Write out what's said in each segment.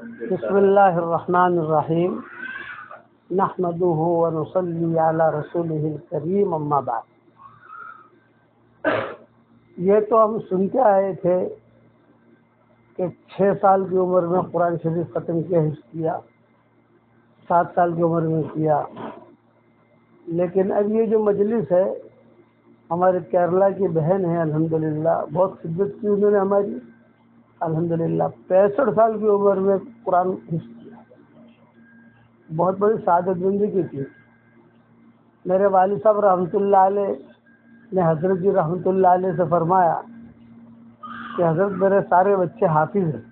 بسم اللہ الرحمن الرحیم نحمده ونصلی علی رسولہ الکریم اما بعد۔ یہ تو ہم سنتے آئے تھے کہ 6 سال کی عمر میں قرآن شریف ختم کیا، حفظ کیا، 7 سال کی عمر میں کیا، لیکن اب یہ جو مجلس ہے ہمارے کیرلا کی بہن ہے، الحمدللہ بہت خدمت کی انہوں نے ہماری، الحمدللہ 65 سال کی عمر میں قرآن حفظ کیا، بہت بڑی سعادت زندگی تھی۔ میرے والد صاحب رحمۃ اللہ علیہ نے حضرت جی رحمۃ اللہ علیہ سے فرمایا کہ حضرت میرے سارے بچے حافظ ہیں،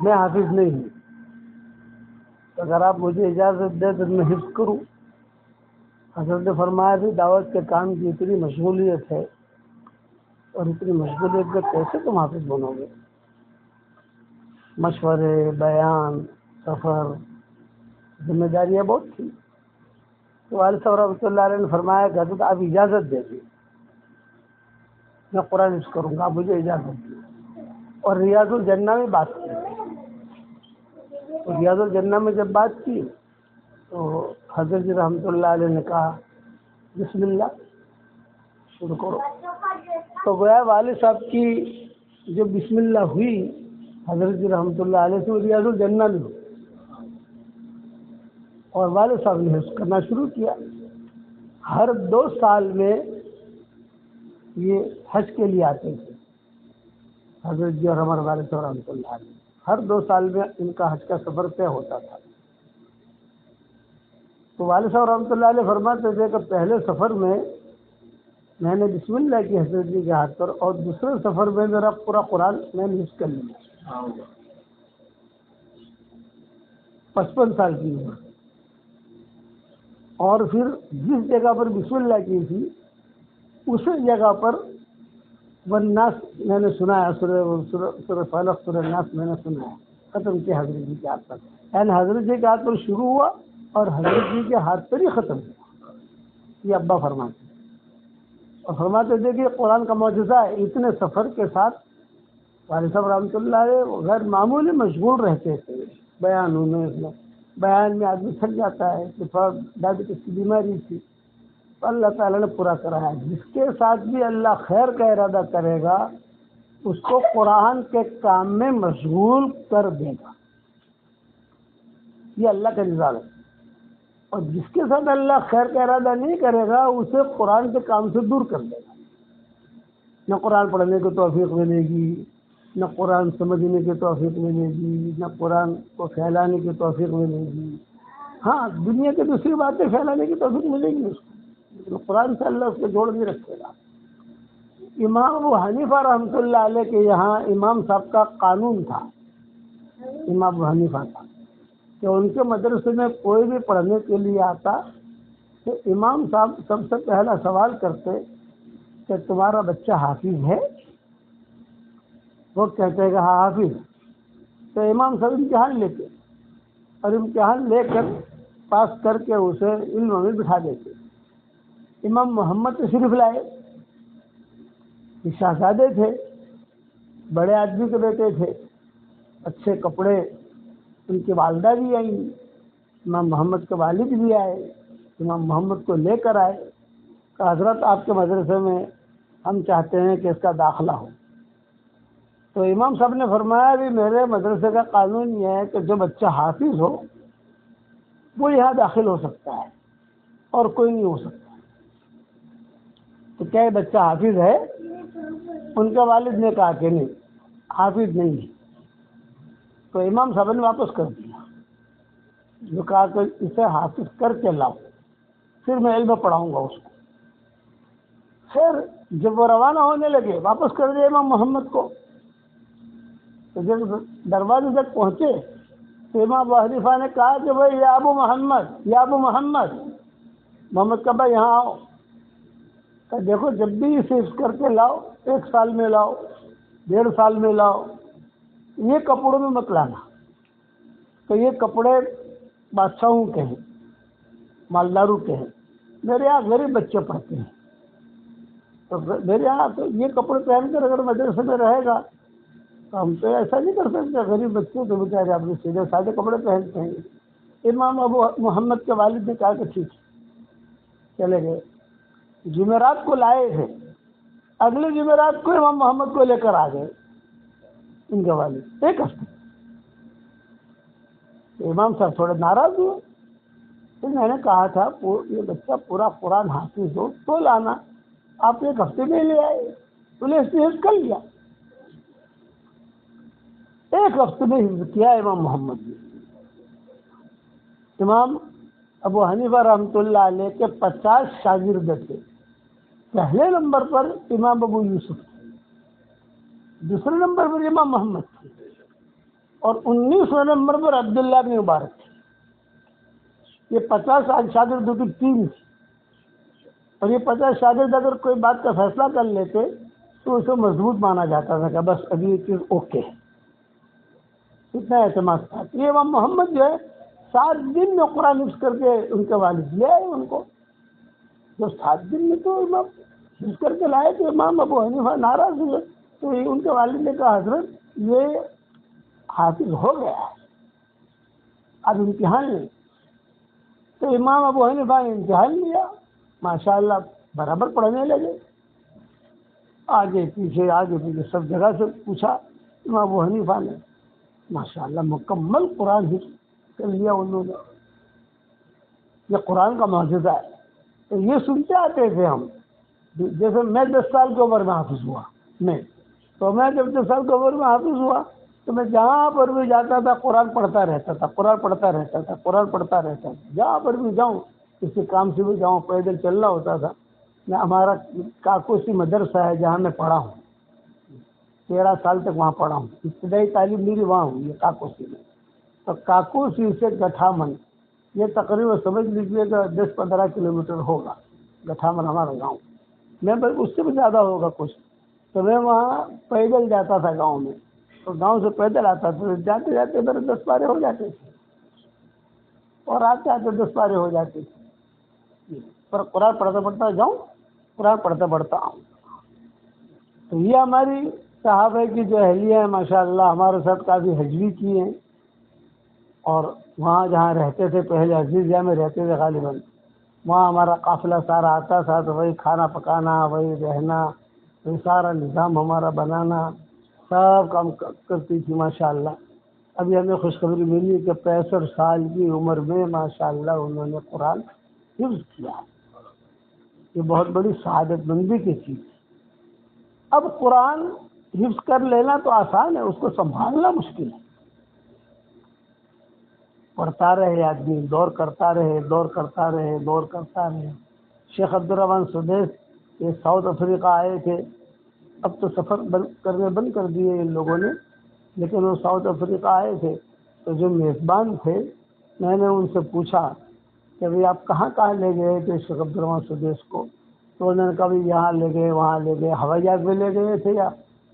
میں حافظ نہیں ہوں، تو اگر آپ مجھے اجازت دیں تو میں حفظ کروں۔ حضرت نے فرمایا بھی دعوت کے کام کی اتنی مشغولیت ہے اور اتنی مشغولیت میں کیسے تم حافظ بنو گے؟ مشورے، بیان، سفر، ذمہ داریاں بہت تھیں۔ تو والد صاحب رحمۃ اللہ علیہ نے فرمایا کہ حضرت آپ اجازت دے دیں، میں قرآن حفظ کروں گا، آپ مجھے اجازت دیں۔ اور ریاض الجنہ میں بات کی، تو ریاض الجنہ میں جب بات کی تو حضرت جی رحمۃ اللہ علیہ نے کہا بسم اللہ شروع کرو۔ تو گویا والد صاحب کی جو بسم اللہ ہوئی حضرت جی رحمۃ اللہ علیہ سے، وہ ریاض الجنہ میں ہوئی، اور والد صاحب نے حفظ کرنا شروع کیا۔ ہر 2 سال میں یہ حج کے لیے آتے تھے حضرت جی اور ہمارے والد صاحب رحمۃ اللہ علیہ، ہر 2 سال میں ان کا حج کا سفر طے ہوتا تھا۔ تو والد صاحب رحمۃ اللہ علیہ فرماتے تھے کہ پہلے سفر میں میں نے بسم اللہ کی حضرت جی کے ہاتھ پر، اور دوسرے سفر میں میرا پورا قرآن میں نے حفظ کر لیا، 55 سال کی عمر۔ اور پھر جس جگہ پر بسم اللہ کی تھی اسی جگہ پر والناس میں نے سنایا، سورہ فلق، سورہ ناس میں نے سنایا، ختم کیا حضرت جی کے ہاتھ پر، یعنی حضرت جی کے ہاتھ پر شروع ہوا اور حضرت جی کے ہاتھ پر ہی ختم ہوا۔ یہ ابا فرماتے ہیں، اور فرماتے تھے کہ قرآن کا معجزہ ہے۔ اتنے سفر کے ساتھ والد صاحب رحمۃ اللہ علیہ غیر معمولی مشغول رہتے تھے بیانوں میں۔ بیان میں آدمی تھک جاتا ہے، کہ تھوڑا ڈائبٹیز کی بیماری تھی، تو اللہ تعالیٰ نے پورا کرایا۔ جس کے ساتھ بھی اللہ خیر کا ارادہ کرے گا اس کو قرآن کے کام میں مشغول کر دے گا، یہ اللہ کا نظام ہے۔ اور جس کے ساتھ اللہ خیر کا ارادہ نہیں کرے گا اسے قرآن کے کام سے دور کر دے گا۔ نہ قرآن پڑھنے کی توفیق ملے گی، نہ قرآن سمجھنے کی توفیق ملے گی، نہ قرآن کو پھیلانے کی توفیق ملے گی۔ ہاں دنیا کی دوسری باتیں پھیلانے کی توفیق ملے گی اس کو، لیکن قرآن سے اللہ اس کو جوڑ نہیں رکھے گا۔ امام ابو حنیفہ رحمۃ اللہ علیہ کے یہاں امام صاحب کا قانون تھا، امام ابو حنیفہ کا، کہ ان کے مدرسے میں کوئی بھی پڑھنے کے لیے آتا تو امام صاحب سب سے پہلا سوال کرتے کہ تمہارا بچہ حافظ ہے؟ وہ کہتے ہیں کہ ہاں حافظ۔ تو امام صاحب امتحان لیتے اور امتحان لے کر پاس کر کے اسے علم میں بٹھا دیتے۔ امام محمد تشریف لائے، یہ شہزادے تھے، بڑے آدمی کے بیٹے تھے، اچھے کپڑے، ان کی والدہ بھی آئیں، امام محمد کے والد بھی آئے، امام محمد کو لے کر آئے کہ حضرت آپ کے مدرسے میں ہم چاہتے ہیں کہ اس کا داخلہ ہو۔ تو امام صاحب نے فرمایا بھی میرے مدرسے کا قانون یہ ہے کہ جو بچہ حافظ ہو وہ یہاں داخل ہو سکتا ہے اور کوئی نہیں ہو سکتا۔ تو کیا یہ بچہ حافظ ہے؟ ان کے والد نے کہا کہ نہیں، حافظ نہیں ہے۔ تو امام صاحب نے واپس کر دیا، جو کہا کہ اسے حافظ کر کے لاؤ، پھر میں علم پڑھاؤں گا اس کو۔ پھر جب وہ روانہ ہونے لگے واپس کر دیا امام محمد کو۔ تو جب دروازے تک پہنچے تو امام ابو حنیفہ نے کہا کہ بھائی یا ابو محمد، یا ابو محمد، محمد کا بھائی یہاں آؤ۔ کہ دیکھو جب بھی اسے حفظ کر کے لاؤ، 1 سال میں لاؤ، 1.5 سال میں لاؤ، یہ کپڑوں میں مت لانا، تو یہ کپڑے بادشاہوں کے ہیں، مالداروں کے ہیں، میرے یہاں غریب بچے پڑھتے ہیں، تو میرے یہاں تو یہ کپڑے پہن کر اگر مدرسے میں رہے گا تو ہم تو ایسا نہیں کر سکتے، غریب بچے تو بیچارے اپنے سیدھے سادے کپڑے پہنتے ہیں۔ امام ابو محمد کے والد نے کہا کہ ٹھیک چلے گئے، جمعرات کو لائے تھے، اگلے جمعرات کو امام محمد کو لے کر آ گئے ان کے والد، ایک ہفتے۔ امام صاحب تھوڑے ناراض ہوئے، پھر میں نے کہا تھا یہ بچہ پورا قرآن حافظ ہو تو لانا، آپ ایک ہفتے میں لے آئے، تو نے حفظ کر لیا۔ ایک ہفتے میں حفظ کیا امام محمد نے۔ امام ابو حنیفہ رحمۃ اللہ علیہ کے 50 شاگرد تھے، پہلے نمبر پر امام ابو یوسف تھے، دوسرے نمبر پر امام محمد تھے، اور 19ویں نمبر پر عبداللہ بن مبارک تھے۔ یہ 50 شاگردوں کی ٹیم تھی، اور یہ 50 شاگرد اگر کوئی بات کا فیصلہ کر لیتے تو اسے مضبوط مانا جاتا تھا کہ بس ابھی یہ چیز اوکے ہے، اتنا اعتماد تھا۔ یہ امام محمد جو ہے 7 دن میں قرآن حفظ کر کے ان کے والد لے آئے ان کو۔ جب 7 دن میں تو امام حفظ کر کے لائے تو امام ابو حنیفہ ناراض ہوئے، تو ان کے والد نے کہا حضرت یہ حافظ ہو گیا ہے، اب امتحان لیں۔ تو امام ابو حنیفہ نے امتحان لیا، ماشاءاللہ برابر پڑھنے لگے، آگے پیچھے سب جگہ سے پوچھا، امام ابو حنیفہ نے ماشاءاللہ مکمل قرآن حفظ کر لیا انہوں نے۔ یہ قرآن کا معجزہ ہے۔ تو یہ سنتے آتے تھے ہم، جیسے میں 10 سال کی عمر میں حافظ ہوا، میں جب 10 سال کی عمر میں حافظ ہوا تو میں جہاں پر بھی جاتا تھا قرآن پڑھتا رہتا تھا، جہاں پر بھی جاؤں، کسی کام سے بھی جاؤں، پیدل چلنا ہوتا تھا۔ میں ہمارا کاکوسی مدرسہ ہے جہاں میں پڑھا ہوں، 13 سال تک وہاں پڑھا ہوں، ابتدائی تعلیم میری وہاں ہوئی ہے کاکوسی میں۔ تو کاکوسی سے گٹھامن یہ تقریباً سمجھ لیجیے کہ 10-15 کلومیٹر ہوگا، گٹھامن ہمارا گاؤں، میں اس سے بھی زیادہ ہوگا کچھ۔ تو میں وہاں پیدل جاتا تھا گاؤں میں، تو گاؤں سے پیدل آتا تھا، جاتے جاتے میرے 10 پارے ہو جاتے تھے، اور آتے آتے 10 پارے ہو جاتے تھے، پر قرآن پڑھتا پڑھتا جاؤں، قرآن پڑھتا پڑھتا آؤں۔ تو یہ ہماری صحابہ کی جو اہلیہ ہیں ماشاءاللہ ہمارے ساتھ کافی حج بھی کی ہیں، اور وہاں جہاں رہتے تھے پہلے عزیزیہ میں رہتے تھے غالباً، وہاں ہمارا قافلہ سارا آتا تھا، تو وہی کھانا پکانا، وہی رہنا، وہی سارا نظام ہمارا بنانا، سب کام کرتی تھی ماشاءاللہ۔ ابھی ہمیں خوشخبری ملی کہ 65 سال کی عمر میں ماشاءاللہ انہوں نے قرآن حفظ کیا۔ یہ بہت بڑی سعادت مندی کی چیز ہے۔ اب قرآن حفظ کر لینا تو آسان ہے، اس کو سنبھالنا مشکل ہے۔ پڑھتا رہے آدمی، دور کرتا رہے۔ شیخ عبدالرحمن سدیس یہ ساؤتھ افریقہ آئے تھے، اب تو سفر کرنے بند کر دیے ان لوگوں نے، لیکن وہ ساؤتھ افریقہ آئے تھے، تو جو میزبان تھے میں نے ان سے پوچھا کہ بھئی آپ کہاں لے گئے تھے شیخ عبدالرحمن سدیس کو؟ تو انہوں نے کہا بھئی یہاں لے گئے، وہاں لے گئے، ہوائی جہاز میں لے گئے تھے یا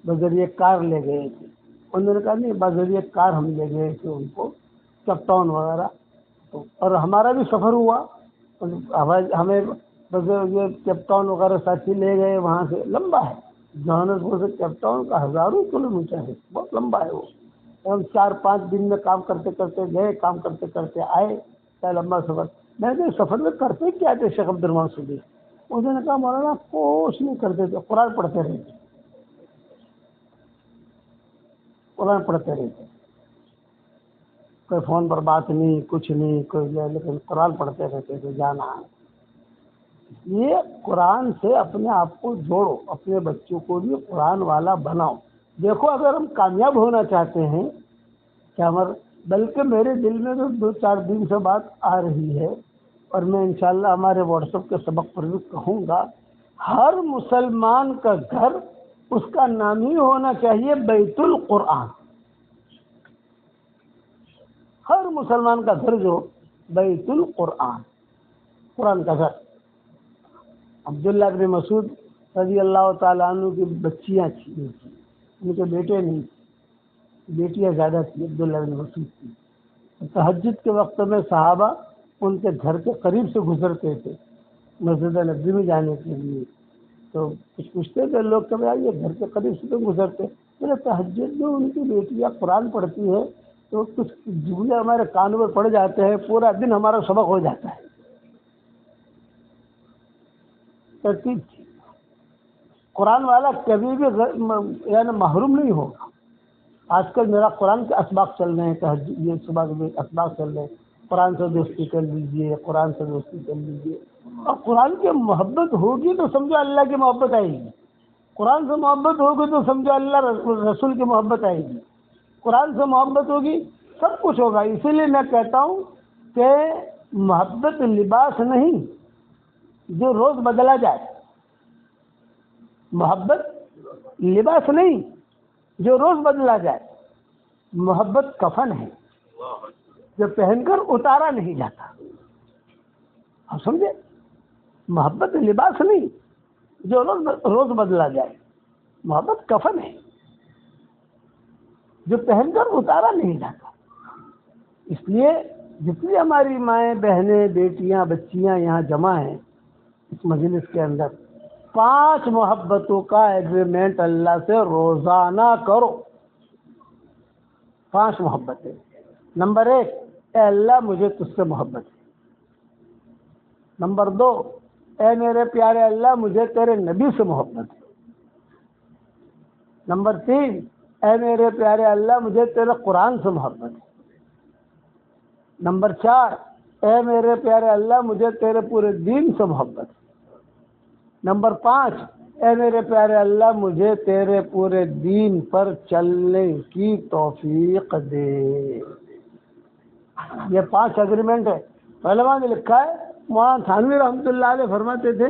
بذریعہ کار لے گئے تھے؟ انہوں نے کہا نہیں، بذریعہ کار ہم لے گئے تھے ان کو، کیپ ٹاؤن وغیرہ، اور ہمارا بھی سفر ہوا، ہمیں یہ کیپ ٹاؤن وغیرہ ساتھی لے گئے، وہاں سے لمبا ہے، جوہانسبرگ سے کیپ ٹاؤن کا 1000 کلومیٹر ہے، بہت لمبا ہے وہ۔ ہم 4-5 دن میں کام کرتے کرتے گئے، کام کرتے کرتے آئے، کیا لمبا سفر۔ میں نے سفر میں کرتے کیا تھے شیخ عبدالرحمن سدیس؟ انہوں نے کہا مولانا کچھ نہیں کرتے تھے، قرآن پڑھتے رہتے، کوئی فون پر بات نہیں، کچھ نہیں، لیکن قرآن پڑھتے رہتے تھے جانا۔ یہ قرآن سے اپنے آپ کو جوڑو، اپنے بچوں کو بھی قرآن والا بناؤ۔ دیکھو اگر ہم کامیاب ہونا چاہتے ہیں کہ بلکہ میرے دل میں تو 2-4 دن سے بات آ رہی ہے، اور میں انشاءاللہ ہمارے واٹس ایپ کے سبق پر بھی کہوں گا، ہر مسلمان کا گھر اس کا نام ہی ہونا چاہیے بیت القرآن۔ ہر مسلمان کا گھر جو بیت القرآن، قرآن کا گھر۔ عبداللہ بن مسعود رضی اللہ تعالیٰ عنہ کی بچیاں تھیں، ان کے بیٹے نہیں تھے، بیٹیاں زیادہ تھیں عبداللہ بن مسعود کی۔ تہجد کے وقت میں صحابہ ان کے گھر کے قریب سے گزرتے تھے مسجد نبوی میں جانے کے لیے، تو کچھ پوچھتے تھے لوگ کہ بھائی یہ گھر کے قریب سے تو گزرتے، میرے تہجد میں ان کی بیٹیاں قرآن پڑھتی ہے تو کچھ جملے ہمارے کانوں میں پڑ جاتے ہیں، پورا دن ہمارا سبق ہو جاتا ہے. ترتیب تھی. قرآن والا کبھی بھی یعنی محروم نہیں ہوگا. آج کل میرا قرآن کے اسباق چل رہے ہیں، تہجد یہ صبح کے اسباق چل رہے ہیں، قرآن سے دوستی کر لیجیے، قرآن سے دوستی کر لیجیے. اور قرآن کی محبت ہوگی تو سمجھو اللہ کی محبت آئے گی. قرآن سے محبت ہوگی تو سمجھو اللہ رسول کی محبت آئے گی. قرآن سے محبت ہوگی سب کچھ ہوگا. اسی لیے میں کہتا ہوں کہ محبت لباس نہیں جو روز بدلا جائے. محبت لباس نہیں جو روز بدلا جائے. محبت کفن ہے جو پہن کر اتارا نہیں جاتا. آپ سمجھے؟ محبت لباس نہیں جو روز بدلا جائے. محبت کفن ہے جو پہن کر اتارا نہیں جاتا. اس لیے جتنی ہماری مائیں بہنیں بیٹیاں بچیاں یہاں جمع ہیں اس مجلس کے اندر، 5 محبتوں کا ایگریمنٹ اللہ سے روزانہ کرو. 5 محبتیں. نمبر 1، اے اللہ مجھے تجھ سے محبت ہے. نمبر 2، اے میرے پیارے اللہ مجھے تیرے نبی سے محبت ہے. نمبر 3، اے میرے پیارے اللہ مجھے تیرے قرآن سے محبت ہے. نمبر 4، اے میرے پیارے اللہ مجھے تیرے پورے دین سے محبت ہے. نمبر 5، اے میرے پیارے اللہ مجھے تیرے پورے دین پر چلنے کی توفیق دے. یہ 5 ایگریمنٹ ہے. علماء نے لکھا ہے، مولانا تھانوی رحمۃ اللہ علیہ فرماتے تھے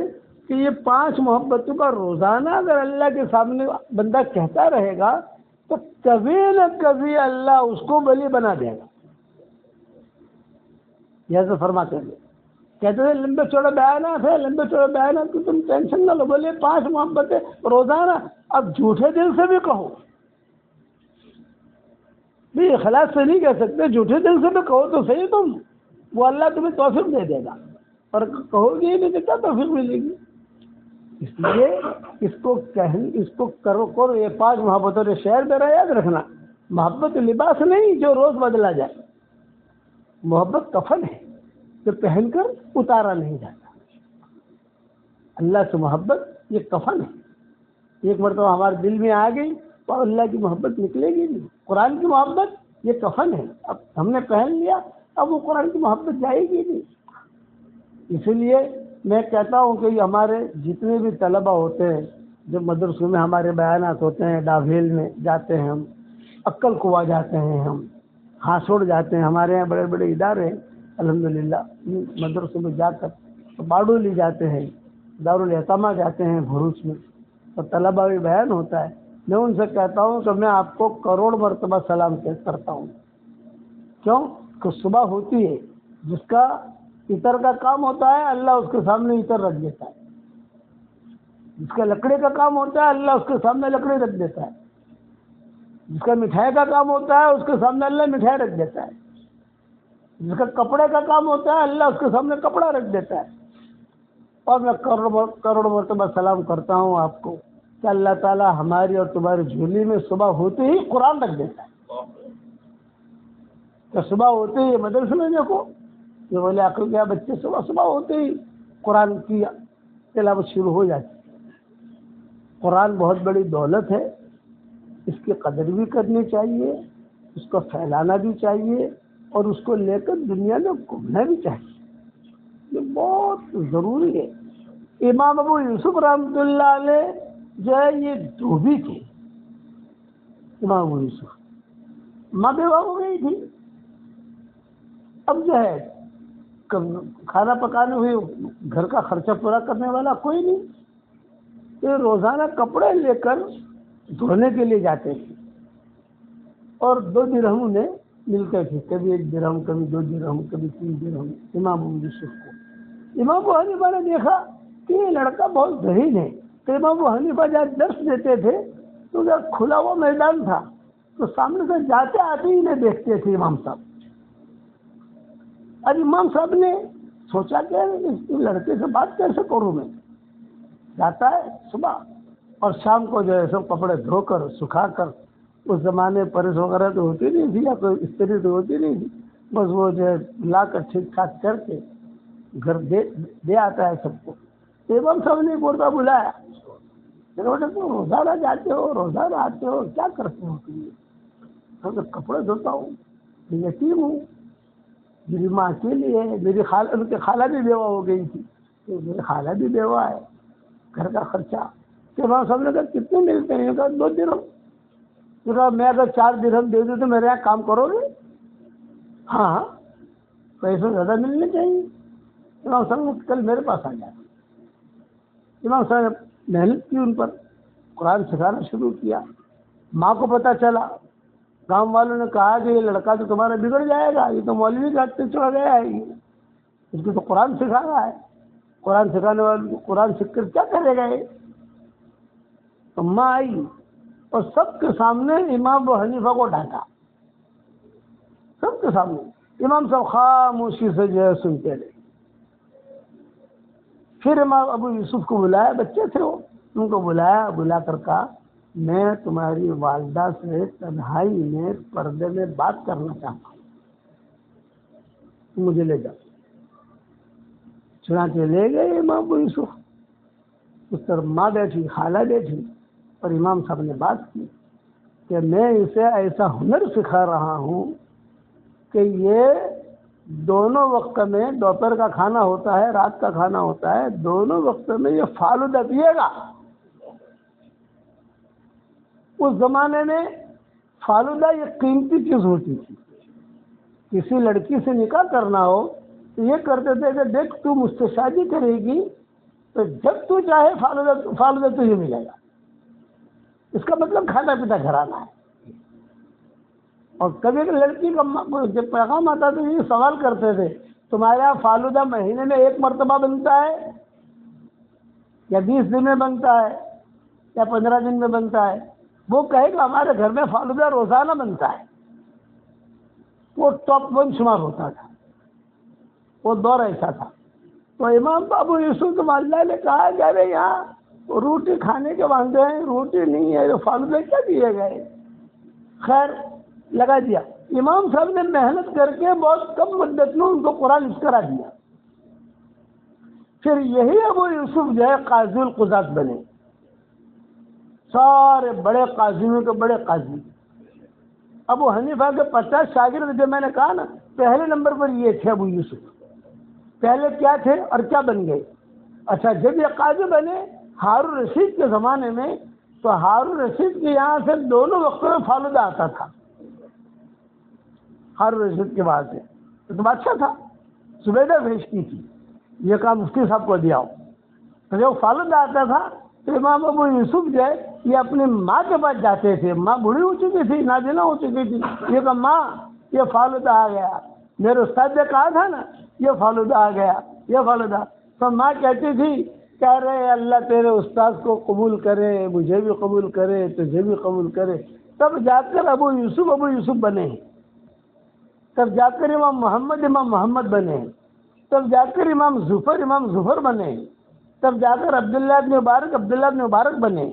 کہ یہ 5 محبتوں کا روزانہ اگر اللہ کے سامنے بندہ کہتا رہے گا تو کبھی نہ کبھی اللہ اس کو ولی بنا دے گا. جیسے فرماتے ہیں، کہتے تھے لمبے چوڑے بیانات ہے، لمبے چوڑے بیانات کی تم ٹینشن نہ لو. بولے 5 محبتیں روزانہ. اب جھوٹے دل سے بھی کہو، بھی اخلاص سے نہیں کہہ سکتے، جھوٹے دل سے بھی کہو تو صحیح تم، وہ اللہ تمہیں توفیق دے دے گا. اور کہو گے ہی نہیں تو کیا توفیق ملے گی. اس لیے اس کو کرو یہ 5 محبتوں نے شعر میرا یاد رکھنا. محبت لباس نہیں جو روز بدلا جائے. محبت کفن ہے جو پہن کر اتارا نہیں جاتا. اللہ سے محبت یہ کفن ہے. ایک مرتبہ ہمارے دل میں آ گئی تو اللہ کی محبت نکلے گی نہیں. قرآن کی محبت یہ کفن ہے. اب ہم نے پہن لیا، اب وہ قرآن کی محبت جائے گی نہیں. اسی لیے میں کہتا ہوں کہ ہمارے جتنے بھی طلبہ ہوتے ہیں جو مدرسوں میں ہمارے بیانات ہوتے ہیں، ڈاویل میں جاتے ہیں ہم، عقل قوا جاتے ہیں ہم، ہاسوڑ جاتے ہیں. ہمارے یہاں بڑے بڑے ادارے ہیں الحمدللہ، مدرسوں میں جا کر باڈولی جاتے ہیں، دارالعتمہ جاتے ہیں بھروچ میں، تو طلبہ بھی بیان ہوتا ہے. میں ان سے کہتا ہوں کہ میں آپ کو کروڑ مرتبہ سلام کرتا ہوں. کیوں کہ صبح ہوتی ہے، جس کا عطر کا کام ہوتا ہے اللہ اس کے سامنے عطر رکھ دیتا ہے. جس کا لکڑی کا کام ہوتا ہے اللہ اس کے سامنے لکڑی رکھ دیتا ہے. جس کا مٹھائی کا کام ہوتا ہے اس کے سامنے اللہ مٹھائی رکھ دیتا ہے. جس کا کپڑے کا کام ہوتا ہے اللہ اس کے سامنے کپڑا رکھ دیتا ہے. اور میں کروڑ مرتبہ سلام کرتا ہوں آپ کو کہ اللہ تعالیٰ ہماری اور تمہاری جھولی میں صبح ہوتے ہی قرآن رکھ دیتا ہے. کہ صبح ہوتے ہی مدرسے میں دیکھو یہ بولے عقل کیا بچے صبح ہوتے ہی قرآن کی تلاوت شروع ہو جاتی ہے. قرآن بہت بڑی دولت ہے، اس کی قدر بھی کرنی چاہیے، اس کو پھیلانا بھی چاہیے، اور اس کو لے کر دنیا میں گھومنا بھی چاہیے. یہ بہت ضروری ہے. امام ابو یوسف رحمۃ اللہ علیہ جو ہے یہ دھوبی تھے. امام ابو یوسف ماں بیوہ ہو گئی تھی. اب جو ہے کھانا پکانے ہوئے گھر کا خرچہ پورا کرنے والا کوئی نہیں، تو روزانہ کپڑے لے کر دھونے کے لیے جاتے تھے، اور 2 درہموں میں ملتے تھے، کبھی 1 درہم، کبھی 2 درہم، کبھی 3 درہم. امام ابو یوسف کو امام ابو حنیفہ نے دیکھا کہ یہ لڑکا بہت ذہین ہے. تو امام ابو حنیفہ جب درس دیتے تھے تو جب کھلا ہوا میدان تھا تو سامنے سے جاتے آتے ہی انہیں دیکھتے تھے امام صاحب. اب امام صاحب نے سوچا کہ اس لڑکے سے بات کیسے کروں میں. جاتا ہے صبح اور شام کو جو ہے سب کپڑے دھو کر سکھا کر، اس زمانے پریس وغیرہ تو ہوتی نہیں تھی یا کوئی استری تو ہوتی نہیں تھی، بس وہ جو ہے لا کر ٹھیک ٹھاک کر کے گھر دے آتا ہے سب کو۔ امام صاحب نے بولتا بلایا، بیٹا تم روزانہ جاتے ہو، روزانہ آتے ہو، کیا کرتے ہو تم؟ تو کپڑے دھوتا ہوں، یتیم ہوں، میری ماں اکیلی ہے، میری ان کی خالہ بھی بیوہ ہو گئی تھی، تو میری خالہ بھی بیوہ ہے، گھر کا خرچہ۔ تو امام صاحب نے کہا کتنے ملتے ہیں؟ کہا 2 درہم۔ تو کہا میں اگر 4 درہم دے دوں تو میرے یہاں کام کرو گے؟ ہاں، پیسے زیادہ ملنے چاہیے۔ امام صاحب نے کل میرے پاس آ جایا۔ امام صاحب نے محنت کی، ان پر قرآن سکھانا شروع کیا۔ ماں کو پتہ چلا، گاؤں والوں نے کہا کہ یہ لڑکا تو تمہارا بگڑ جائے گا، یہ تو مولوی کا ہاتھ چلا گیا ہے، یہ اس کو تو قرآن سکھا رہا ہے، قرآن سکھانے والے کو قرآن سیکھ کر کیا کرے گا یہ؟ تو ماں آئی اور سب کے سامنے امام ابو حنیفہ کو ڈانٹا، سب کے سامنے۔ امام صاحب خاموشی سے جو ہے سنتے رہے۔ پھر امام ابو یوسف کو بلایا، بچے تھے وہ، ان کو بلایا، بلا کر کہا میں تمہاری والدہ سے تنہائی میں پردے میں بات کرنا چاہتا ہوں، مجھے لے جاؤ۔ چنانچہ لے گئے امام ابو یوسف، اس طرف ماں بیٹھی، خالہ بیٹھی، اور امام صاحب نے بات کی کہ میں اسے ایسا ہنر سکھا رہا ہوں کہ یہ دونوں وقت میں، دوپہر کا کھانا ہوتا ہے، رات کا کھانا ہوتا ہے، دونوں وقت میں یہ فالودہ پیے گا۔ اس زمانے میں فالودہ یہ قیمتی چیز ہوتی تھی، کسی لڑکی سے نکاح کرنا ہو تو یہ کرتے تھے کہ دیکھ تو مجھ سے شادی کرے گی تو جب تو چاہے فالودہ تجھے ملے گا، اس کا مطلب کھانا پیتا گھرانا ہے۔ اور کبھی ایک لڑکی کا جب پیغام آتا تو یہ سوال کرتے تھے تمہارے یہاں فالودہ مہینے میں 1 مرتبہ بنتا ہے یا 20 دن میں بنتا ہے یا 15 دن میں بنتا ہے؟ وہ کہے کہ ہمارے گھر میں فالودہ روزانہ بنتا ہے۔ وہ ٹاپ 1 شمار ہوتا تھا، وہ دور ایسا تھا۔ تو امام ابو یوسف کو اللہ نے کہا کہ ارے یہاں روٹی کھانے کے وعدے ہیں، روٹی نہیں ہے، فالودہ کیا دیے گئے؟ خیر لگا دیا۔ امام صاحب نے محنت کر کے بہت کم مدت میں ان کو قرآن کرا دیا۔ پھر یہی ابو یوسف جو ہے قاضی القضات بنے، سارے بڑے قاضیوں کے بڑے قاضی۔ ابو حنیفہ کے 50 شاگرد جو میں نے کہا نا، پہلے نمبر پر یہ تھے ابو یوسف۔ پہلے کیا تھے اور کیا بن گئے؟ اچھا، جب یہ قاضی بنے ہارون رشید کے زمانے میں، تو ہارون رشید کے یہاں سے دونوں وقتوں میں فالودہ آتا تھا۔ ہارون رشید کے بعد سے تو بادشاہ تھا، زبیدہ بھیجتی تھی یہ کام مفتی صاحب کو دیا ہو، تو جب فالودہ آتا تھا تو امام ابو یوسف جو ہے یہ اپنی ماں کے پاس جاتے تھے، ماں بوڑھی ہو چکی تھی، نابینا ہو چکی تھی، یہ کہا ماں یہ فالودہ آ گیا، میرے استاد نے کہا تھا نا یہ فالودہ آ گیا، یہ فالودہ۔ تو ماں کہتی تھی کہہ رہے اللہ تیرے استاد کو قبول کرے، مجھے بھی قبول کرے، تجھے بھی قبول کرے۔ تب جا کر ابو یوسف بنے، تب جا کر امام محمد بنے، تب جا کر امام ظفر بنے، تب جا کر عبداللہ ابن مبارک بنے۔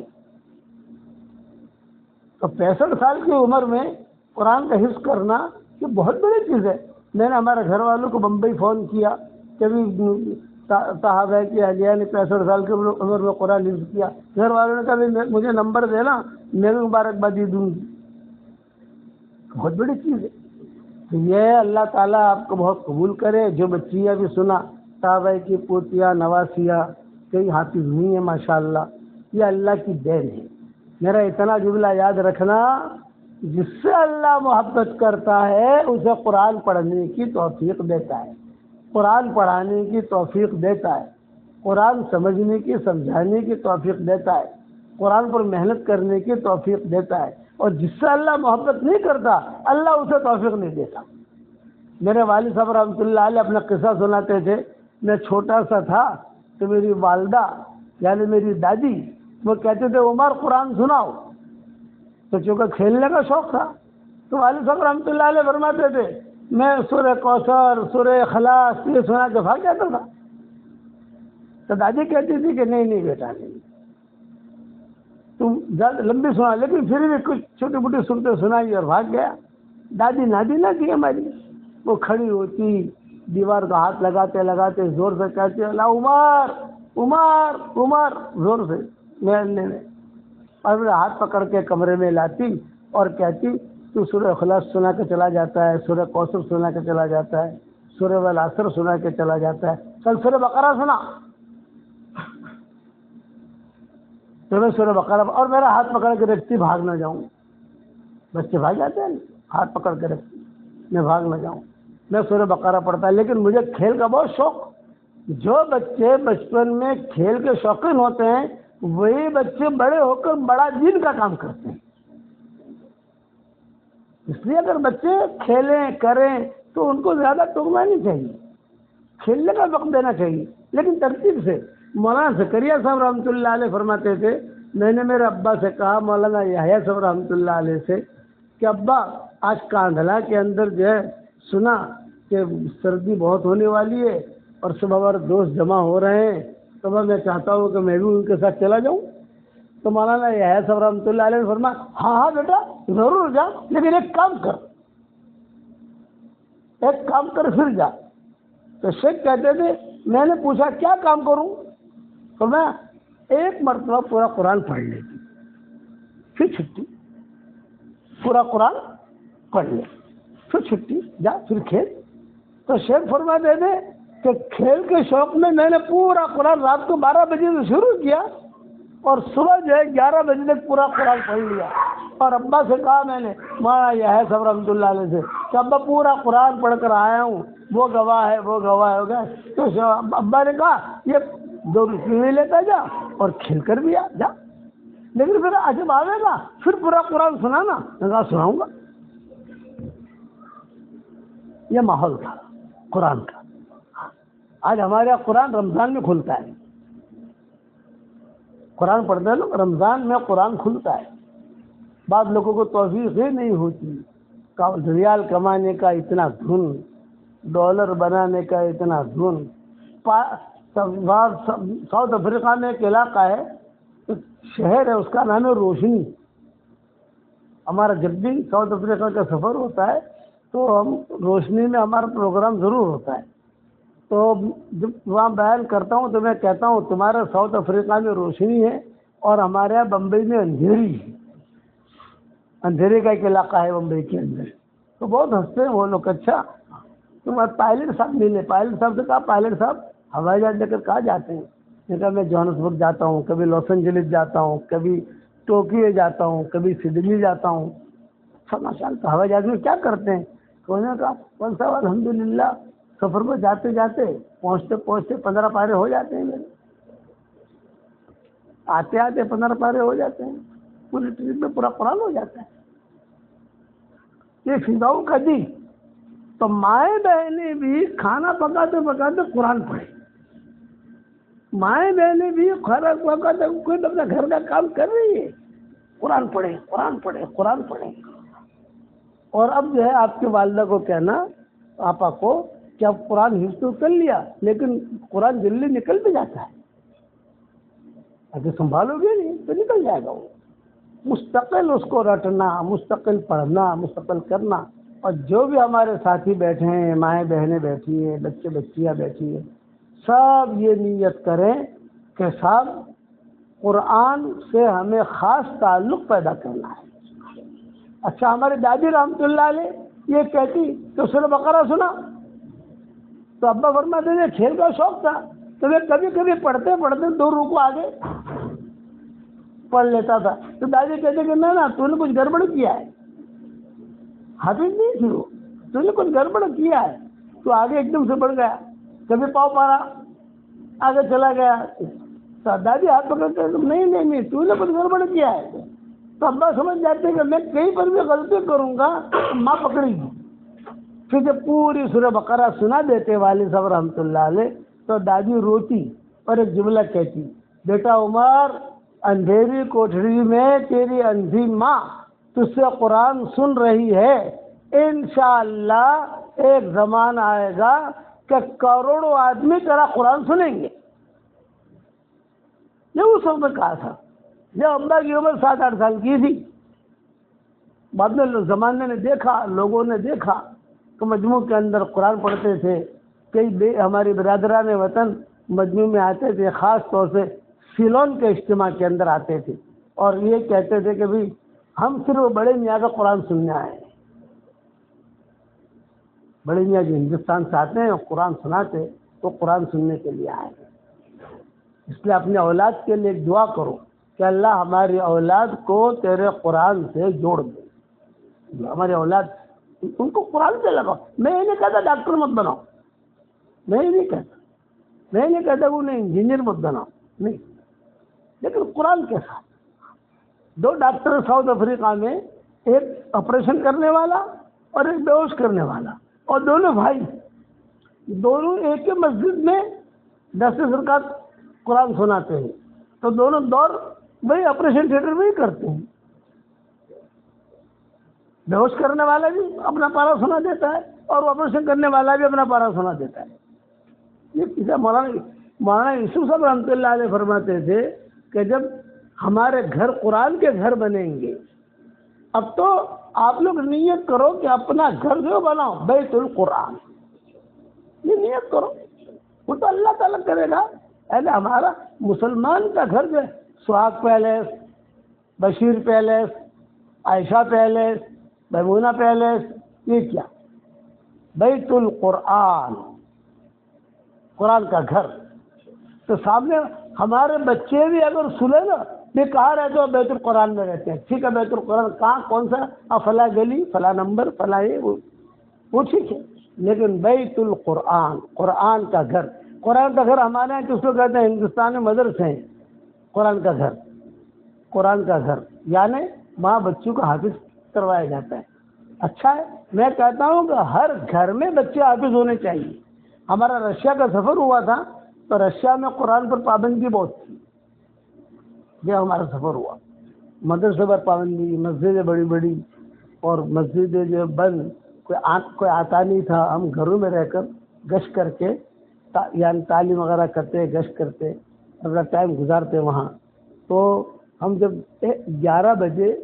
تو 65 سال کی عمر میں قرآن کا حفظ کرنا یہ بہت بڑی چیز ہے۔ میں نے ہمارے گھر والوں کو بمبئی فون کیا، کبھی صاحب ہے کہ اہلیہ نے 65 سال کی عمر میں قرآن حفظ کیا، گھر والوں نے کہا مجھے نمبر دینا، میں بھی مبارکبادی دوں گی۔ بہت بڑی چیز ہے۔ تو یہ اللہ تعالیٰ آپ کو بہت قبول کرے۔ جو بچیاں بھی سنا، صاحب کی پوتیاں نواسیاں کئی حافظ ہوئی ہیں ماشاءاللہ، یہ اللہ کی دین ہے۔ میرا اتنا جملہ یاد رکھنا، جس سے اللہ محبت کرتا ہے اسے قرآن پڑھنے کی توفیق دیتا ہے، قرآن پڑھانے کی توفیق دیتا ہے، قرآن سمجھنے کی سمجھانے کی توفیق دیتا ہے، قرآن پر محنت کرنے کی توفیق دیتا ہے۔ اور جس سے اللہ محبت نہیں کرتا اللہ اسے توفیق نہیں دیتا۔ میرے والد صاحب رحمۃ اللہ علیہ اپنا قصہ سناتے تھے، میں چھوٹا سا تھا تو میری والدہ یعنی میری دادی وہ کہتے تھے عمر قرآن سناؤ، تو چونکہ کھیلنے کا شوق تھا تو والد صاحب رحمۃ اللہ علیہ فرماتے تھے میں سورہ کوثر، سورہ اخلاص یہ سنا کے بھاگ جاتا تھا۔ تو دادی کہتی تھی کہ نہیں بیٹا نہیں، تم زیادہ لمبی سنا، لیکن پھر بھی کچھ چھوٹی موٹی سنتے سنائی اور بھاگ گیا۔ دادی نادی نہ تھی ہماری، وہ کھڑی ہوتی دیوار کا ہاتھ لگاتے لگاتے زور سے کہتے اللہ عمر عمر عمر، زور سے میں اور میرا ہاتھ پکڑ کے کمرے میں لاتی اور کہتی تو سورہ اخلاص سنا کے چلا جاتا ہے، سورہ کوثر سنا کے چلا جاتا ہے، سورہ والعصر سنا کے چلا جاتا ہے، کل سورہ بقرہ سنا، تو میں سورہ بقرہ اور میرا ہاتھ پکڑ کے رکھتی بھاگ نہ جاؤں۔ بچے بھاگ جاتے ہیں، ہاتھ پکڑ کے رکھتی میں بھاگ نہ جاؤں، میں سورہ بقرہ پڑھتا ہے۔ لیکن مجھے کھیل کا بہت شوق، جو بچے بچپن میں کھیل کے شوقین ہوتے ہیں وہی بچے بڑے ہو کر بڑا دین کا کام کرتے ہیں۔ اس لیے اگر بچے کھیلیں کریں تو ان کو زیادہ ٹوکنا نہیں چاہیے، کھیلنے کا وقت دینا چاہیے، لیکن ترتیب سے۔ مولانا زکریا صاحب رحمۃ اللہ علیہ فرماتے تھے، میں نے میرے ابا سے کہا، مولانا یحییٰ صاحب رحمۃ اللہ علیہ سے، کہ ابا آج کاندھلا کے اندر جو ہے سنا کہ سردی بہت ہونے والی ہے اور سب ہمارے دوست جمع ہو رہے ہیں، تو میں چاہتا ہوں کہ میں بھی ان کے ساتھ چلا جاؤں۔ تو مولانا یحییٰ صاحب رحمۃ اللہ علیہ نے فرمایا ہاں ہاں بیٹا ضرور جا، لیکن ایک کام کر پھر جا۔ تو شیخ کہتے تھے میں نے پوچھا کیا کام کروں؟ تو میں ایک مرتبہ پورا قرآن پڑھ لیتی، پھر چھٹی، پورا قرآن پڑھ لے، پھر چھٹی، جا پھر کھیل۔ تو شیخ فرماتے تھے کہ کھیل کے شوق میں نے پورا قرآن رات کو 12 بجے سے شروع کیا اور صبح جو ہے 11 بجے تک پورا قرآن پڑھ لیا۔ اور ابا سے کہا میں نے، مولانا یحییٰ صاحب رحمۃ اللہ علیہ سے، کہ ابا پورا قرآن پڑھ کر آیا ہوں، وہ گواہ ہے وہ گواہ ہو گیا۔ تو ابا نے کہا یہ 2 روپئے لیتا جا اور کھیل کر بھی آ جا، لیکن پھر جب آئے گا پھر پورا قرآن سنانا۔ میں کہا سناؤں گا۔ یہ ماحول تھا قرآن کا۔ آج ہمارے یہاں قرآن رمضان میں کھلتا ہے، قرآن پڑھتے ہیں لوگ، رمضان میں قرآن کھلتا ہے۔ بعض لوگوں کو توفیق ہی نہیں ہوتی، ریال کمانے کا اتنا دھن، ڈالر بنانے کا اتنا دھن۔ ساؤتھ افریقہ میں ایک علاقہ ہے، ایک شہر ہے، اس کا نام ہے روشنی۔ ہمارا جب بھی ساؤتھ افریقہ کا سفر ہوتا ہے تو ہم روشنی میں ہمارا پروگرام ضرور ہوتا ہے۔ تو جب وہاں بیان کرتا ہوں تو میں کہتا ہوں تمہارا ساؤتھ افریقہ میں روشنی ہے اور ہمارے یہاں بمبئی میں اندھیری ہے۔ اندھیرے کا ایک علاقہ ہے بمبئی کے اندر۔ تو بہت ہنستے ہیں وہ لوگ، اچھا تم پائلٹ صاحب ملے، پائلٹ صاحب سے کہا پائلٹ صاحب ہوائی جہاز لے کر کہاں جاتے ہیں؟ میں کہا میں جوہانسبرگ جاتا ہوں، کبھی لاس اینجلس جاتا ہوں، کبھی ٹوکیو جاتا ہوں، کبھی سڈنی جاتا ہوں۔ ماشاء اللہ ہوائی جہاز میں کیا کرتے ہیں؟ تو انہوں نے کہا کون صاحب الحمدللہ سفر میں جاتے جاتے پہنچتے پہنچتے 15 پارے ہو جاتے ہیں میرے، آتے آتے 15 پارے ہو جاتے ہیں، پوری ٹرپ میں پورا قرآن ہو جاتا ہے۔ یہ فضاؤں کا دی تو مائیں بہنیں بھی کھانا پکاتے پکاتے قرآن پڑھیں، مائیں بہنیں بھی کھانا پکاتے کوئی اپنا گھر کا کام کر رہی ہے، قرآن پڑھیں قرآن پڑھیں قرآن پڑھیں۔ اور اب جو ہے آپ کے والدہ کو کہنا، آپا کو، کہ اب قرآن حفظ تو کر لیا لیکن قرآن جلدی نکل بھی جاتا ہے، اگر سنبھالو گے نہیں تو نکل جائے گا وہ۔ مستقل اس کو رٹنا، مستقل پڑھنا، مستقل کرنا۔ اور جو بھی ہمارے ساتھی بیٹھے ہیں، مائیں بہنیں بیٹھی ہیں، بچے بچیاں بیٹھی ہیں، سب یہ نیت کریں کہ صاحب قرآن سے ہمیں خاص تعلق پیدا کرنا ہے۔ اچھا ہمارے دادی رحمۃ اللہ علیہ یہ کہتی کہ سورہ بقرہ سنا، تو ابا فرماتے تھے کھیل کا شوق تھا تو میں کبھی کبھی پڑھتے پڑھتے 2 رکوع آگے پڑھ لیتا تھا، تو دادی کہتے کہ نا تو نے کچھ گڑبڑ کیا ہے، حافظ نہیں تھی وہ، تو نے کچھ گڑبڑ کیا ہے، تو آگے ایک دم سے بڑھ گیا، کبھی پاؤ پارا آگے چلا گیا، تو دادی ہاتھ پکڑتے نہیں تو نے کچھ گڑبڑ کیا ہے۔ تو ابا سمجھ جاتے ہیں کہ میں کہیں پر بھی غلطی کروں گا تو ماں پکڑے گی۔ پھر جب پوری سورہ بقرہ سنا دیتے والد صاحب رحمۃ اللہ علیہ تو دادی روتی اور ایک جملہ کہتی، بیٹا عمر اندھیری کوٹھری میں تیری اندھی ماں تجھ سے قرآن سن رہی ہے، انشاءاللہ ایک زمان آئے گا کہ کروڑوں آدمی تیرا قرآن سنیں گے۔ یہ اس وقت میں کہا تھا جب ابا کی عمر 7-8 سال کی تھی، بعد میں زمانے نے دیکھا، لوگوں نے دیکھا کہ مجموع کے اندر قرآن پڑھتے تھے، کئی ہماری برادران وطن مجموع میں آتے تھے، خاص طور سے سیلون کے اجتماع کے اندر آتے تھے اور یہ کہتے تھے کہ بھئی ہم صرف بڑے میاں کا قرآن سننے آئے ہیں۔ بڑے میاں جو ہندوستان سے آتے ہیں اور قرآن سناتے تو قرآن سننے کے لیے آئے ہیں۔ اس لیے اپنے اولاد کے لیے ایک دعا کرو کہ اللہ ہماری اولاد کو تیرے قرآن سے جوڑ دے، جو ہماری اولاد ان کو قرآن سے لگاؤ۔ میں یہ نہیں کہتا ڈاکٹر مت بناؤ، میں یہ نہیں کہتا کہ انہیں انجینئر مت بناؤ، نہیں، لیکن قرآن کے ساتھ 2 ڈاکٹر ساؤتھ افریقہ میں، ایک آپریشن کرنے والا اور ایک بے ہوش کرنے والا، اور دونوں بھائی، دونوں ایک ہی مسجد میں 10 رکعت قرآن سناتے ہیں، تو دونوں دور وہی آپریشن تھیٹر میں ہی کرتے ہیں۔ بے ہوش کرنے والا بھی اپنا پارا سنا دیتا ہے اور آپریشن کرنے والا بھی اپنا پارا سنا دیتا ہے۔ یہ کسی مولانا یوسف صاحب رحمۃ اللہ علیہ فرماتے تھے کہ جب ہمارے گھر قرآن کے گھر بنیں گے، اب تو آپ لوگ نیت کرو کہ اپنا گھر جو بناؤ بیت القرآن، یہ نیت کرو، وہ تو اللہ تعالیٰ کرے گا۔ ہمارا مسلمان کا گھر جو ہے، سہاگ پیلیس، بشیر پیلیس، عائشہ پیلیس، میمونہ پیلیس، یہ کیا؟ بیت القرآن، قرآن کا گھر۔ تو سامنے ہمارے بچے بھی اگر سنے نا یہ کہاں رہتے ہو، بیت القرآن میں رہتے ہیں، ٹھیک ہے، بیت القرآن کہاں، کون سا، فلاں گلی، فلاں نمبر، فلاں یہ وہ ٹھیک ہے، لیکن بیت القرآن، قرآن کا گھر، قرآن کا گھر ہمارے یہاں کس کو کہتے ہیں؟ ہندوستان میں مدرسے ہیں، قرآن کا گھر، قرآن کا گھر یعنی وہاں بچوں کو حافظ کروایا جاتا ہے۔ اچھا ہے، میں کہتا ہوں کہ ہر گھر میں بچے حافظ ہونے چاہیے۔ ہمارا رشیا کا سفر ہوا تھا تو رشیا میں قرآن پر پابندی بہت تھی، یہ ہمارا سفر ہوا، مدرسے پر پابندی، مسجدیں بڑی بڑی اور مسجدیں جو بند، کوئی آتا نہیں تھا، ہم گھروں میں رہ کر گشت کر کے یعنی تعلیم وغیرہ کرتے، گشت کرتے، اپنا ٹائم گزارتے وہاں۔ تو ہم جب 11 بجے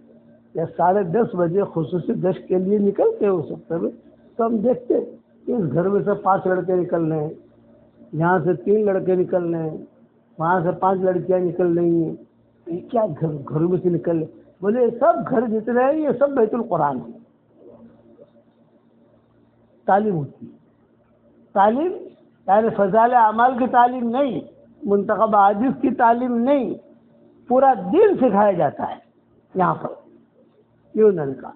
یا 10:30 بجے خصوصی گشت کے لیے نکلتے اس وقت میں، تو ہم دیکھتے کہ اس گھر میں سے 5 لڑکے نکل رہے ہیں، یہاں سے 3 لڑکے نکل رہے ہیں، وہاں سے 5 لڑکیاں نکل رہی ہیں، یہ کیا گھروں میں سے نکل رہے؟ بولے یہ سب گھر جتنے ہیں یہ سب بیت القرآن ہے۔ تعلیم ہوتی ہے، تعلیم یعنی فضائل اعمال کی تعلیم نہیں، منتخب احادیث کی تعلیم نہیں، پورا دین سکھایا جاتا ہے یہاں پر۔ یہ انہوں نے کہا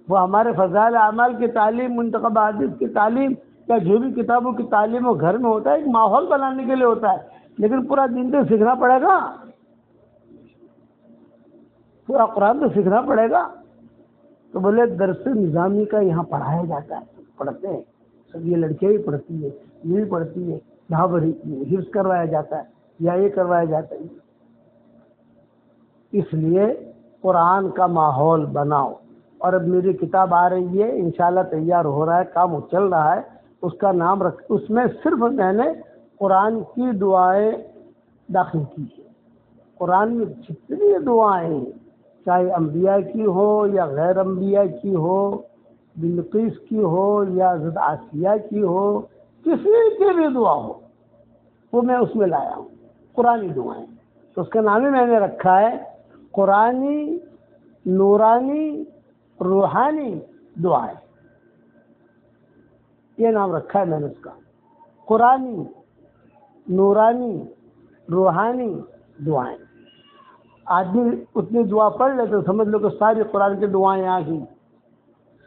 وہ ہمارے فضائل اعمال کی تعلیم، منتخب احادیث کی تعلیم یا جو بھی کتابوں کی تعلیم وہ گھر میں ہوتا ہے، ایک ماحول بنانے کے لیے ہوتا ہے، لیکن پورا دین تو سیکھنا پڑے گا، پورا قرآن تو سیکھنا پڑے گا۔ تو بولے درس نظامی کا یہاں پڑھایا جاتا ہے، پڑھتے ہیں سب، یہ لڑکیاں بھی پڑھتی ہے، یہ بھی پڑھتی ہے، یہاں پر حفظ کروایا جاتا ہے یا یہ کروایا جاتا ہے۔ اس لیے قرآن کا ماحول بناؤ۔ اور اب میری کتاب آ رہی ہے، انشاءاللہ تیار ہو رہا ہے، کام چل رہا ہے، اس کا نام اس میں صرف میں نے قرآن کی دعائیں داخل کی ہے۔ قرآن میں جتنی دعائیں ہیں، چاہے انبیاء کی ہو یا غیر انبیاء کی ہو، بلقیس کی ہو یا حضرت آسیہ کی ہو، کسی کی بھی دعا ہو، وہ میں اس میں لایا ہوں، قرآنی دعائیں۔ تو اس کا نام ہی میں نے رکھا ہے قرآنی نورانی روحانی دعائیں، یہ نام رکھا ہے میں نے اس کا، قرآنی نورانی روحانی دعائیں۔ آدمی اتنی دعا پڑھ لے تو سمجھ لو کہ ساری قرآن کی دعائیں آ گئی،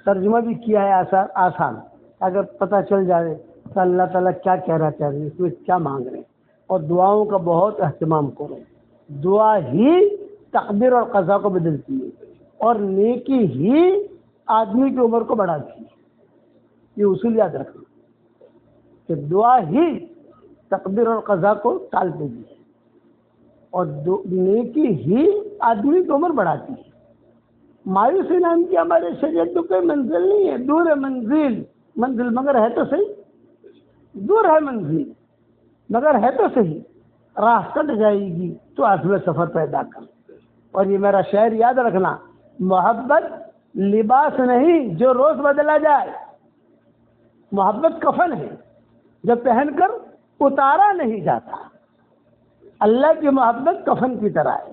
ترجمہ بھی کیا ہے آسان، اگر پتہ چل جائے تو اللہ تعالیٰ کیا کہنا چاہ رہے ہیں، اس میں کیا مانگ رہے ہیں۔ اور دعاؤں کا بہت اہتمام کرو، دعا ہی تقدیر اور قضا کو بدلتی ہے، اور نیکی ہی آدمی کی عمر کو بڑھاتی ہے۔ یہ اصول یاد رکھنا کہ دعا ہی تقدیر اور قضا کو ٹال دیتی ہے، اور نیکی ہی آدمی کی عمر بڑھاتی ہے۔ مایوسی نام کی ہمارے شریعت تو کوئی منزل نہیں ہے، دور ہے منزل مگر ہے تو صحیح، دور ہے منزل مگر ہے تو صحیح، راہ کٹ جائے گی تو عزم سفر پیدا کر۔ اور یہ میرا شعر یاد رکھنا، محبت لباس نہیں جو روز بدلا جائے، محبت کفن ہے جو پہن کر اتارا نہیں جاتا۔ اللہ کی محبت کفن کی طرح ہے،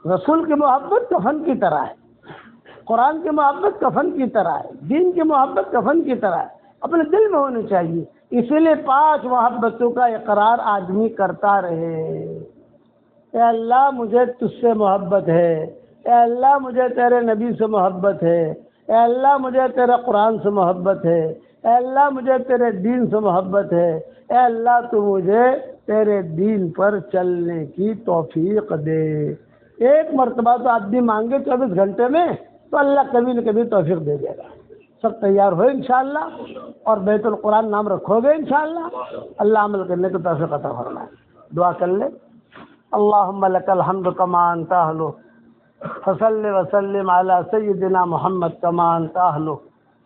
رسول کی محبت کفن کی طرح ہے، قرآن کی محبت کفن کی طرح ہے، دین کی محبت کفن کی طرح ہے، اپنے دل میں ہونی چاہیے۔ اسی لیے 5 محبتوں کا اقرار آدمی کرتا رہے۔ اے اللہ مجھے تجھ سے محبت ہے، اے اللہ مجھے تیرے نبی سے محبت ہے، اے اللہ مجھے تیرے قرآن سے محبت ہے، اے اللہ مجھے تیرے دین سے محبت ہے، اے اللہ تو مجھے تیرے دین پر چلنے کی توفیق دے۔ ایک مرتبہ تو آدمی مانگے 24 گھنٹے میں تو اللہ کبھی نہ کبھی توفیق دے دے گا۔ سب تیار ہو انشاءاللہ اور بیت القرآن نام رکھو گے انشاءاللہ، اللہ عمل کرنے کو توفیق عطا فرمائے۔ دعا کر لیں۔ اللہم لک الحمد کما انت اہلہ فصل وسلم علی سیدنا محمد کما انت اہلہ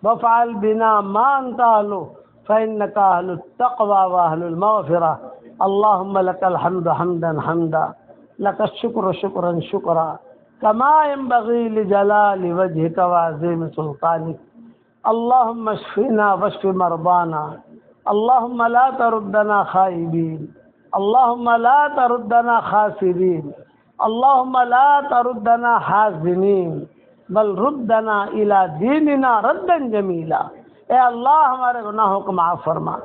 وافعل بنا ما انت اہلہ فانک اہل التقوی واہل المغفرہ۔ اللہم لک الحمد حمدا حمدا لک الشکر شکرا شکرا کما ينبغی لجلال وجہک وعظیم سلطانک۔ اللہم اشفنا واشف مرضانا، اللہم لا تردنا خائبین، اللہم لا تردنا خاسرین، اللہم لا تردنا حازنین بل ردنا الی دیننا ردا جمیلا۔ اے اللہ ہمارے گناہوں کو معاف فرما،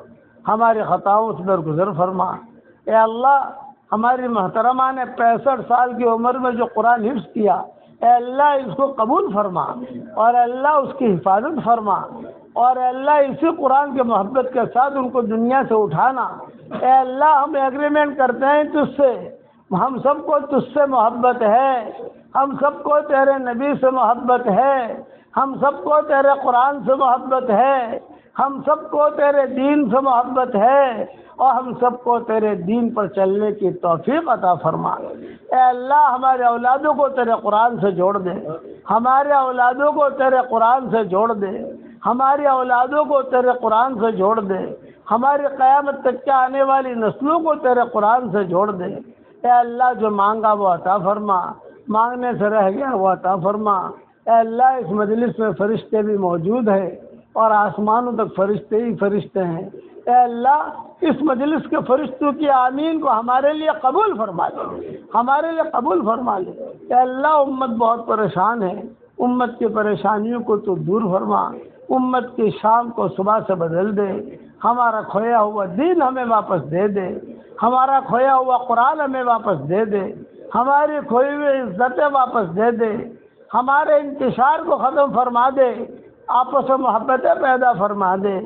ہماری خطاؤں سے درگزر فرما۔ اے اللہ ہماری محترمہ نے 65 سال کی عمر میں جو قرآن حفظ کیا، اے اللہ اس کو قبول فرما اور اللہ اس کی حفاظت فرما، اور اے اللہ اسی قرآن کے محبت کے ساتھ ان کو دنیا سے اٹھانا۔ اے اللہ ہم ایگریمنٹ کرتے ہیں تجھ سے، ہم سب کو تجھ سے محبت ہے، ہم سب کو تیرے نبی سے محبت ہے، ہم سب کو تیرے قرآن سے محبت ہے، ہم سب کو تیرے دین سے محبت ہے، اور ہم سب کو تیرے دین پر چلنے کی توفیق عطا فرما۔ اے اللہ ہمارے اولادوں کو تیرے قرآن سے جوڑ دے، ہمارے اولادوں کو تیرے قرآن سے جوڑ دے، ہماری اولادوں کو تیرے قرآن سے جوڑ دے، ہماری قیامت تک کے آنے والی نسلوں کو تیرے قرآن سے جوڑ دے۔ اے اللہ جو مانگا وہ عطا فرما، مانگنے سے رہ گیا وہ عطا فرما۔ اے اللہ اس مجلس میں فرشتے بھی موجود ہیں اور آسمانوں تک فرشتے ہی فرشتے ہیں۔ اے اللہ اس مجلس کے فرشتوں کی آمین کو ہمارے لیے قبول فرما لے، ہمارے لیے قبول فرما لے۔ اے اللہ امت بہت پریشان ہے، امت کی پریشانیوں کو تو دور فرما، امت کی شام کو صبح سے بدل دے، ہمارا کھویا ہوا دین ہمیں واپس دے دے، ہمارا کھویا ہوا قرآن ہمیں واپس دے دے، ہماری کھوئی ہوئی عزتیں واپس دے دے، ہمارے انتشار کو ختم فرما دے، آپس میں محبتیں پیدا فرما دے۔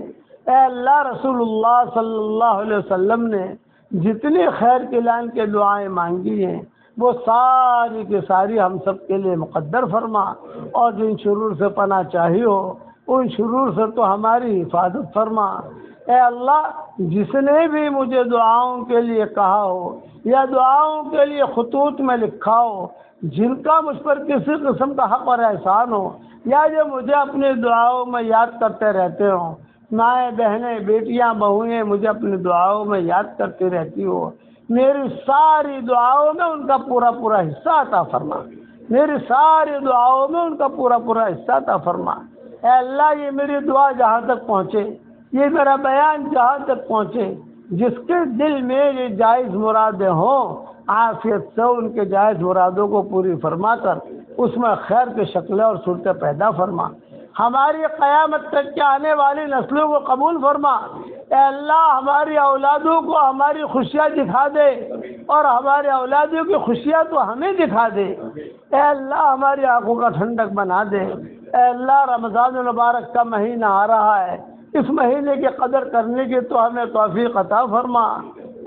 اے اللہ رسول اللہ صلی اللہ علیہ وسلم نے جتنی خیر کی لائن کے دعائیں مانگی ہیں وہ ساری کی ساری ہم سب کے لیے مقدر فرما، اور جن شرور سے پناہ چاہی ہو ان شرور سے تو ہماری حفاظت فرما۔ اے اللہ جس نے بھی مجھے دعاؤں کے لیے کہا ہو یا دعاؤں کے لیے خطوط میں لکھا ہو، جن کا مجھ پر کسی قسم کا حق اور احسان ہو، یا جو مجھے اپنی دعاؤں میں یاد کرتے رہتے ہوں، مائیں بہنیں بیٹیاں بہویں مجھے اپنی دعاؤں میں یاد کرتی رہتی ہو، میری ساری دعاؤں میں ان کا پورا پورا حصہ عطا فرما، میری ساری دعاؤں میں ان کا پورا پورا حصہ عطا فرما۔ اے اللہ یہ میری دعا جہاں تک پہنچے، یہ میرا بیان جہاں تک پہنچے، جس کے دل میں یہ جائز مرادیں ہوں، عافیت سے ان کے جائز مرادوں کو پوری فرما کر اس میں خیر کی شکلیں اور صورتیں پیدا فرما۔ ہماری قیامت تک کے آنے والی نسلوں کو قبول فرما۔ اے اللہ ہماری اولادوں کو ہماری خوشیاں دکھا دے، اور ہمارے اولادوں کی خوشیاں تو ہمیں دکھا دے۔ اے اللہ ہماری آنکھوں کا ٹھنڈک بنا دے۔ اے اللہ رمضان المبارک کا مہینہ آ رہا ہے، اس مہینے کی قدر کرنے کی تو ہمیں توفیق عطا فرما۔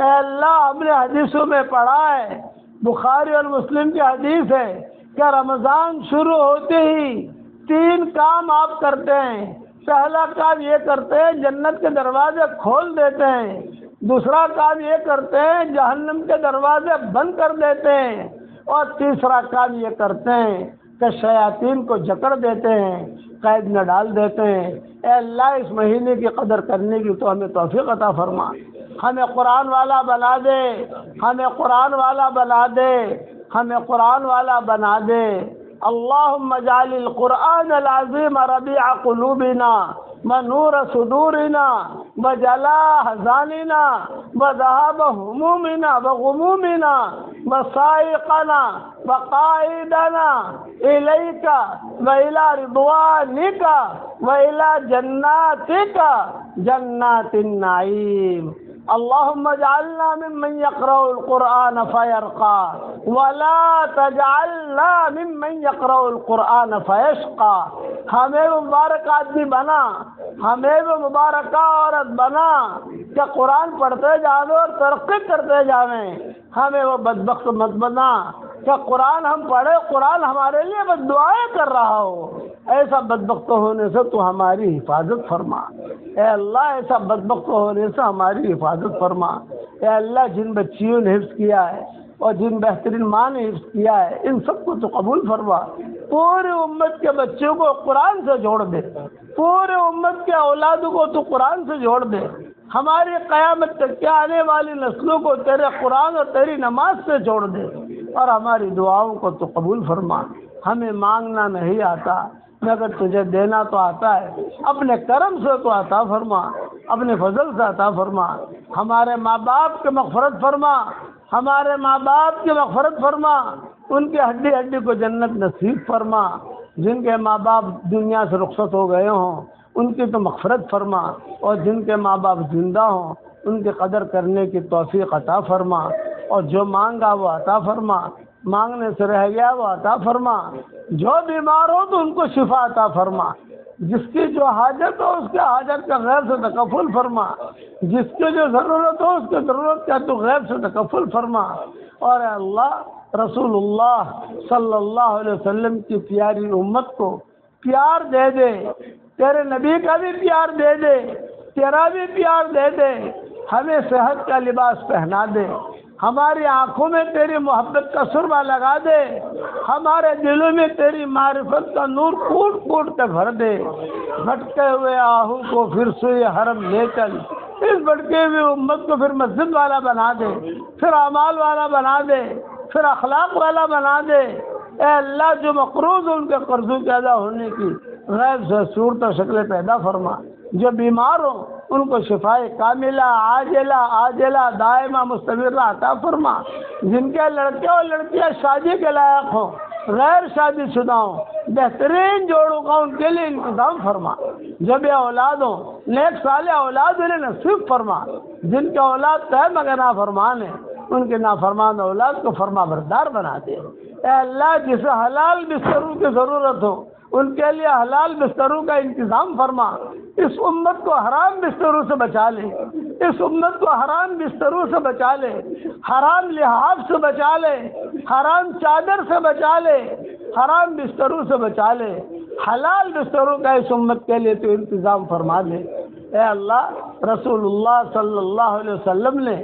اے اللہ ہم نے حدیثوں میں پڑھا ہے، بخاری اور مسلم کی حدیث ہے کہ رمضان شروع ہوتے ہی 3 کام آپ کرتے ہیں۔ پہلا کام یہ کرتے ہیں جنت کے دروازے کھول دیتے ہیں، دوسرا کام یہ کرتے ہیں جہنم کے دروازے بند کر دیتے ہیں، اور تیسرا کام یہ کرتے ہیں کہ شیاطین کو جکڑ دیتے ہیں، قید میں ڈال دیتے ہیں۔ اے اللہ اس مہینے کی قدر کرنے کی تو ہمیں توفیق عطا فرما، ہمیں قرآن والا بنا دے، ہمیں قرآن والا بنا دے، ہمیں قرآن والا بنا دے۔ اللہم اجعل القرآن العظیم ربیع قلوبنا ونور صدورنا وجلاء احزاننا وذهاب همومنا وغمومنا وسائقنا وقائدنا إليك وإلى رضوانك وإلى جناتك جنات النعيم۔ اللهم اجعلنا ممن يقرأ القرآن فيرقى ولا تجعلنا ممن يقرأ القرآن فيشقى۔ ہمیں وہ مبارک آدمی بنا، ہمیں وہ مبارک عورت بنا کہ قرآن پڑھتے جاویں اور ترقی کرتے جاویں۔ ہمیں وہ بدبخت مت بنا کہ قرآن ہم پڑھے، قرآن ہمارے لیے بد دعائیں کر رہا ہو۔ ایسا بدبخت ہونے سے تو ہماری حفاظت فرما اے اللہ، ایسا بدبخت ہونے سے ہماری حفاظت فرما اے اللہ۔ جن بچیوں نے حفظ کیا ہے اور جن بہترین ماں نے حفظ کیا ہے، ان سب کو تو قبول فرما۔ پوری امت کے بچوں کو قرآن سے جوڑ دے، پورے امت کے اولادوں کو تو قرآن سے جوڑ دے۔ ہماری قیامت تک کے آنے والی نسلوں کو تیرے قرآن اور تیری نماز سے جوڑ دے، اور ہماری دعاؤں کو تو قبول فرما۔ ہمیں مانگنا نہیں آتا مگر تجھے دینا تو آتا ہے، اپنے کرم سے تو عطا فرما، اپنے فضل سے عطا فرما۔ ہمارے ماں باپ کی مغفرت فرما، ہمارے ماں باپ کی مغفرت فرما، ان کی ہڈی ہڈی کو جنت نصیب فرما۔ جن کے ماں باپ دنیا سے رخصت ہو گئے ہوں ان کی تو مغفرت فرما، اور جن کے ماں باپ زندہ ہوں ان کی قدر کرنے کی توفیق عطا فرما، اور جو مانگا وہ عطا فرما، مانگنے سے رہ گیا وہ عطا فرما۔ جو بیمار ہو تو ان کو شفا عطا فرما، جس کی جو حاجت ہو اس کے حاجت کا غیب سے تکفل فرما، جس کی جو ضرورت ہو اس کی ضرورت کا تو غیب سے تکفل فرما۔ اور اے اللہ، رسول اللہ صلی اللہ علیہ وسلم کی پیاری امت کو پیار دے دے، تیرے نبی کا بھی پیار دے دے، تیرا بھی پیار دے دے۔ ہمیں صحت کا لباس پہنا دے، ہماری آنکھوں میں تیری محبت کا سرما لگا دے، ہمارے دلوں میں تیری معرفت کا نور کوٹ کوٹ کے بھر دے۔ بھٹکے ہوئے آہو کو پھر سوئے حرم لے چل، اس بھٹکے ہوئے امت کو پھر مسجد والا بنا دے، پھر اعمال والا بنا دے، پھر اخلاق والا بنا دے۔ اے اللہ، جو مقروض ان کے قرضوں کے ادا ہونے کی غیب سے صورت و شکل پیدا فرما، جو بیمار ہوں ان کو شفائے کاملہ عاجلہ دائمہ مستمرہ عطا فرما۔ جن کے لڑکے اور لڑکیاں شادی کے لائق ہوں، غیر شادی شدہ ہوں، بہترین جوڑوں کا ان کے لیے انتظام فرما۔ جو بے اولاد ہوں نیک صالح اولاد انہیں نصیب فرما۔ جن کے اولاد طے مگر نافرمان ہیں ان کے نافرمان اولاد کو فرما بردار بنا دے۔ اے اللہ، جسے حلال بستروں کی ضرورت ہو ان کے لیے حلال بستروں کا انتظام فرما۔ اس امت کو حرام بستروں سے بچا لے، اس امت کو حرام بستروں سے بچا لے، حرام لحاف سے بچا لے، حرام چادر سے بچا لے، حرام بستروں سے بچا لے۔ حلال بستروں کا اس امت کے لیے تو انتظام فرما دے۔ اے اللہ، رسول اللہ صلی اللہ علیہ وسلم نے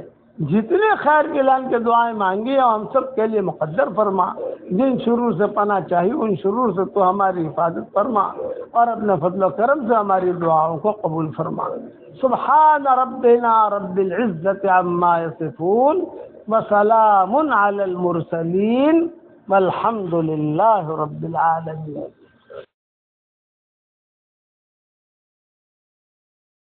جتنے خیر کے اعلان کے دعائیں مانگی ہیں ہم سب کے لیے مقدر فرما۔ جن شرور سے پناہ چاہیے ان شرور سے تو ہماری حفاظت فرما، اور اپنے فضل و کرم سے ہماری دعاؤں کو قبول فرما۔ سبحان ربنا رب العزت عما یصفون وسلام علی المرسلین والحمد للہ رب العالمین۔